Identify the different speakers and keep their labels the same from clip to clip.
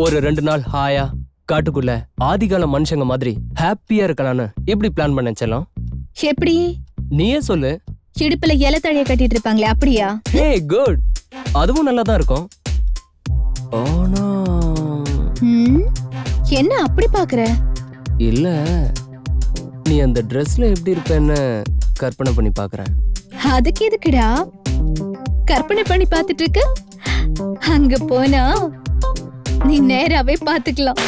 Speaker 1: ஒரு 2 நாள் ஹாயா காட்டுக்குள்ள ஆதிகால மனுஷங்க மாதிரி ஹாப்பியா இருக்கலாம்னு எப்படி பிளான் பண்ண செல்லம்?
Speaker 2: எப்படி?
Speaker 1: நீயே சொல்லு.
Speaker 2: இடுப்புல இலை தழைய கட்டிட்டு இருப்பாங்களே அப்படியா?
Speaker 1: ஹே குட், அதுவும் நல்லா தான் இருக்கும். ஆனா
Speaker 2: என்ன அப்படி பாக்குற?
Speaker 1: இல்ல, நீ அந்த ட்ரெஸ்ல எப்படி இருப்பேன்னு கற்பனை பண்ணி பாக்குறேன்.
Speaker 2: அதுக்கு எதுக்குடா கற்பனை பண்ணி பாத்துட்டு இருக்க? அங்க போனா நீ நேராவே பாத்துக்கலாம்.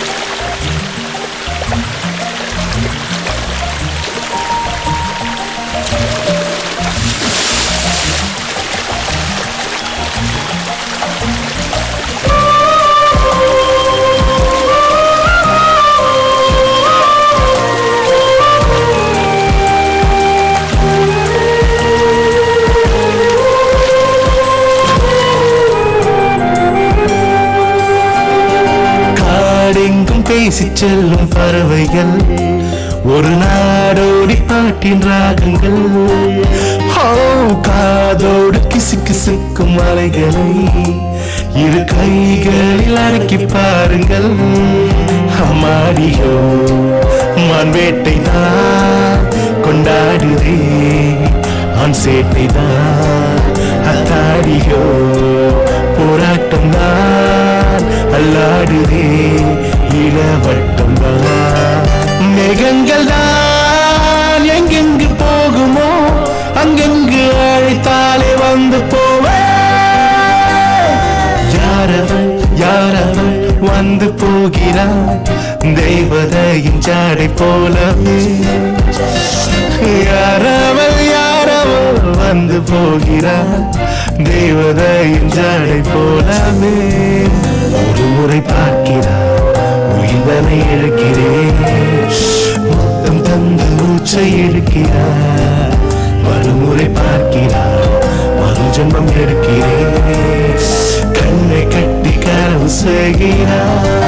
Speaker 3: பேசி செல்லும் பறவைகள், ஒரு நாடோடி பாட்டின் ராகங்கள், காதோடு கிசு கிசுக்கும் அலைகளை இரு கைகளில் அடக்கி பாருங்கள். அம்மாடியோ மான் வேட்டை தான் கொண்டாடுதே, ஆண் சேட்டை தான் அத்தாடியோ போராட்டம் தான் அல்லாடுதே, இளவட்டம் தான். மேகங்கள் தான் எங்கெங்கு போகுமோ அங்கெங்கு அழைத்தாலே வந்து போவே. யாரவள் யாரவள் வந்து போகிறாள் தெய்வதையின் ஜாடை போலவே. யாரவள் யாரவள் வந்து போகிறாள் தெய்வதையின் ஜாடை போலவே. ஒரு முறை பார்க்கிறாள் உயிர்தனை இழக்கிறேன், மொத்தம் தந்து மூச்சை இழுக்கிறார். மறுமுறை பார்க்கிறார் மறு ஜென்மம் எடுக்கிறேன், கண்ணை கட்டி கனவு செய்கிறார்.